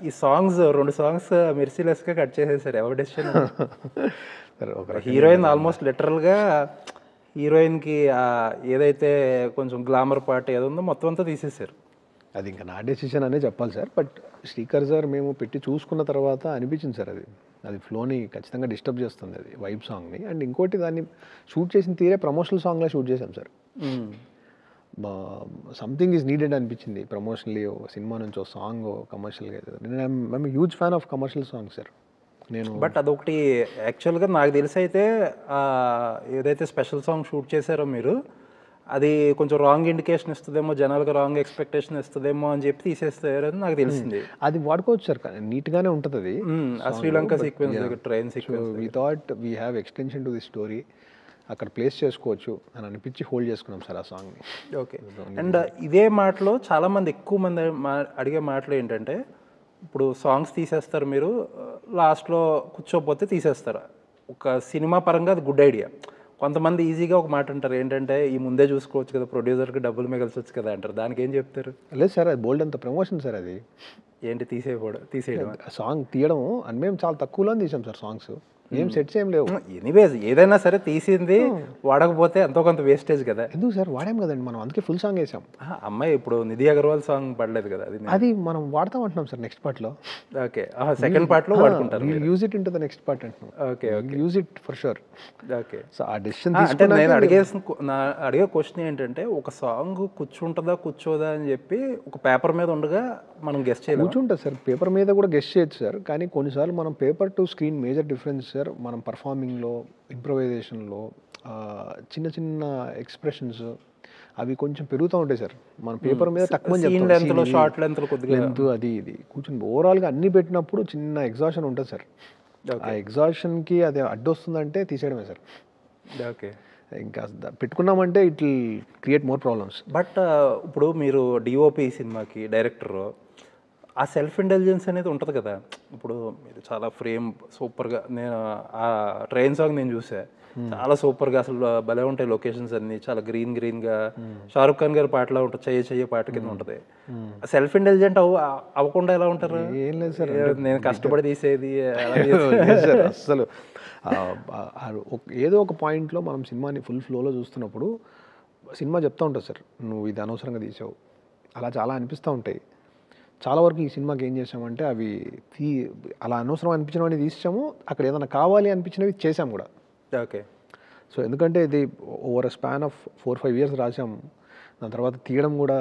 ఈ songs 2 songs మెర్సిలెస్‌గా cut చేసేసారు. ఎవరి డెసిషన్ అది? సరే ఒక రకంగా హీరోయిన్ ఆల్మోస్ట్ లిటరల్‌గా హీరోయిన్‌కి ఏదైతే కొంచెం గ్లామర్ పార్ట్ ఏదో ఉందో మొత్తం అంతా తీసేసారు. అది ఇంకా నా డెసిషన్ అనే చెప్పాలి సార్. బట్ శ్రీకర్ సార్ మేము పెట్టి చూసుకున్న తర్వాత అనిపించింది సార్ అది ఫ్లోని ఖచ్చితంగా డిస్టర్బ్ చేస్తుంది అది వైబ్ సాంగ్ని. అండ్ ఇంకోటి దాన్ని షూట్ చేసిన తీరే ప్రమోషనల్ సాంగ్లా షూట్ చేసాం సార్. హ్మ్. సంథింగ్ ఈజ్ నీడెడ్ అనిపించింది ప్రమోషనల్లీ. సినిమా నుంచి ఒక సాంగ్ కమర్షియల్గా. నేను huge fan of commercial song sir. నేను బట్ అదొకటి యాక్చువల్‌గా నాకు తెలిసైతే ఏదైతే స్పెషల్ సాంగ్ షూట్ చేశారో మీరు, అది కొంచెం రాంగ్ ఇండికేషన్ ఇస్తదేమో, జనాలకు రాంగ్ ఎక్స్‌పెక్టేషన్ ఇస్తదేమో అని చెప్పి తీసేసారని నాకు తెలిసింది. అది వాడుకోవచ్చు సార్, నీట్గానే ఉంటుంది అది. ఆ శ్రీలంక సీక్వెన్స్ దగ్గర train sequence. We thought we have extension to the story, అక్కడ ప్లేస్ చేసుకోవచ్చు అని అనిపించి హోల్డ్ చేసుకున్నాం సార్ ఆ సాంగ్ని. ఓకే. అండ్ ఇదే మాటలో చాలామంది ఎక్కువ మంది అడిగే మాటలు ఏంటంటే, ఇప్పుడు సాంగ్స్ తీసేస్తారు మీరు, లాస్ట్లో కూర్చోపోతే తీసేస్తారు. ఒక సినిమా పరంగా అది గుడ్ ఐడియా. కొంతమంది ఈజీగా ఒక మాట అంటారు ఏంటంటే, ఈ ముందే చూసుకోవచ్చు కదా, ప్రొడ్యూసర్కి డబ్బులు మిగల్చవచ్చు కదా అంటారు. దానికి ఏం చెప్తారు? లేదు సార్, అది బోల్డ్ అంత ప్రమోషన్ సార్ అది. ఏంటి తీసేయడం? సాంగ్ తీయడం అని మేము చాలా తక్కువలో తీసాం సార్ సాంగ్స్. ఏం సెట్స్ ఏం లేవు. ఎనీవేస్ ఏదైనా సరే తీసింది వాడకపోతే ఎంతో కొంత వేస్టేజ్ కదా. ఎందుకు సార్, వాడాం కదండి మనం, అందుకే ఫుల్ సాంగ్ వేసాం. అమ్మాయి ఇప్పుడు నిధి అగర్వాల్ సాంగ్ పడలేదు కదా, అది మనం వాడతాం అంటున్నాం సార్ నెక్స్ట్ పార్ట్లో. ఓకే, సెకండ్ పార్ట్లో వాడుకుంటారు. Use it in to the next part అంటున్నాం. Okay, use it for sure. Okay. So ఆ డెసిషన్ అంటే నేను అడిగే క్వశ్చన్ ఏంటంటే, ఒక సాంగ్ కూర్చుంటుందా కూర్చోదా అని చెప్పి ఒక పేపర్ మీద ఉండగా మనం గెస్ట్ చేయాలి. కూర్చుంటుంది సార్, పేపర్ మీద కూడా గెస్ట్ చేయొచ్చు సార్. కానీ కొన్నిసార్లు మనం paper to screen major difference sir. మనం పర్ఫార్మింగ్లో, ఇంప్రొవైజేషన్లో చిన్న చిన్న ఎక్స్ప్రెషన్స్ అవి కొంచెం పెరుగుతూ ఉంటాయి సార్. మన పేపర్ మీద తక్కువ షార్ట్ లెంత్ కొద్దిగా అది ఇది కూర్చుని ఓవరాల్గా అన్ని పెట్టినప్పుడు చిన్న ఎగ్జాషన్ ఉంటుంది సార్. ఆ ఎగ్జాషన్కి అది అడ్డొస్తుందంటే తీసేయడమే సార్. ఓకే. ఇంకా పెట్టుకున్నామంటే it will create more problems. But ఇప్పుడు మీరు డిఓపి సినిమాకి డైరెక్టర్, ఆ సెల్ఫ్ ఇంటెలిజెన్స్ అనేది ఉంటుంది కదా. ఇప్పుడు మీరు చాలా ఫ్రేమ్ సూపర్గా, నేను ఆ ట్రైన్ సాంగ్ నేను చూసా, చాలా సూపర్గా అసలు భలే ఉంటాయి లొకేషన్స్ అన్ని, చాలా గ్రీన్గా షారుఖ్ ఖాన్ గారి పాటలా ఉంటుంది, చెయ్య పాట కింద ఉంటుంది. సెల్ఫ్ ఇంటెలిజెంట్ అవ్వకుండా ఎలా ఉంటారు? ఏం లేదు సార్, నేను కష్టపడి తీసేది అసలు ఏదో ఒక పాయింట్లో మనం సినిమాని ఫుల్ ఫ్లోలో చూస్తున్నప్పుడు సినిమా చెప్తూ ఉంటుంది సార్, నువ్వు ఇది అనవసరంగా తీసావు, అలా చాలా అనిపిస్తూ ఉంటాయి. చాలా వరకు ఈ సినిమాకి ఏం చేసామంటే అవి అలా అనవసరం అనిపించినవన్నీ తీసాము, అక్కడ ఏదైనా కావాలి అనిపించినవి చేసాము కూడా. ఓకే. సో ఎందుకంటే ఇది ఓవర్ స్పాన్ ఆఫ్ 4-5 years రాసాము. దాని తర్వాత తీయడం కూడా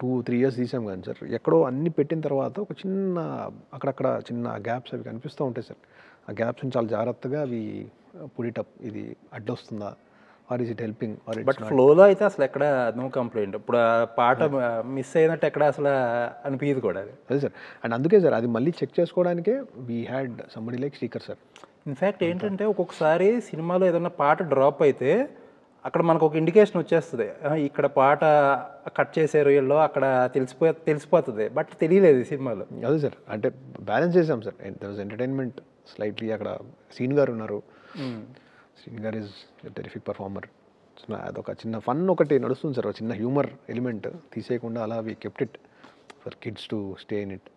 2-3 years తీసాం కానీ సార్, ఎక్కడో అన్ని పెట్టిన తర్వాత ఒక చిన్న అక్కడక్కడ చిన్న గ్యాప్స్ అవి కనిపిస్తూ ఉంటాయి సార్. ఆ గ్యాప్స్ని చాలా జాగ్రత్తగా అవి పుడిటప్, ఇది అడ్డొస్తుందా, or is it helping, or but ఫ్లోలో అయితే అసలు ఎక్కడ నో కంప్లైంట్. ఇప్పుడు ఆ పాట మిస్ అయినట్టు ఎక్కడ అసలు అనిపించదు కూడా అది. అదే సార్, అండ్ అందుకే సార్ అది మళ్ళీ చెక్ చేసుకోవడానికే we had somebody like Srikar sir. In fact ఏంటంటే ఒక్కొక్కసారి సినిమాలో ఏదైనా పాట డ్రాప్ అయితే అక్కడ మనకు ఒక ఇండికేషన్ వచ్చేస్తుంది, ఇక్కడ పాట కట్ చేసారు వీళ్ళు, అక్కడ తెలిసిపోతుంది. బట్ తెలియలేదు ఈ సినిమాలో. అదే సార్, అంటే బ్యాలెన్స్ చేసాం sir. There was entertainment slightly. అక్కడ సీన్ గారు ఉన్నారు, సీన్ గారు ఈజ్ టెరిఫిక్ పర్ఫార్మర్. అదొక చిన్న ఫన్ ఒకటి నడుస్తుంది సార్, ఒక చిన్న హ్యూమర్ ఎలిమెంట్ తీసేయకుండా అలా we kept it for kids to stay in it.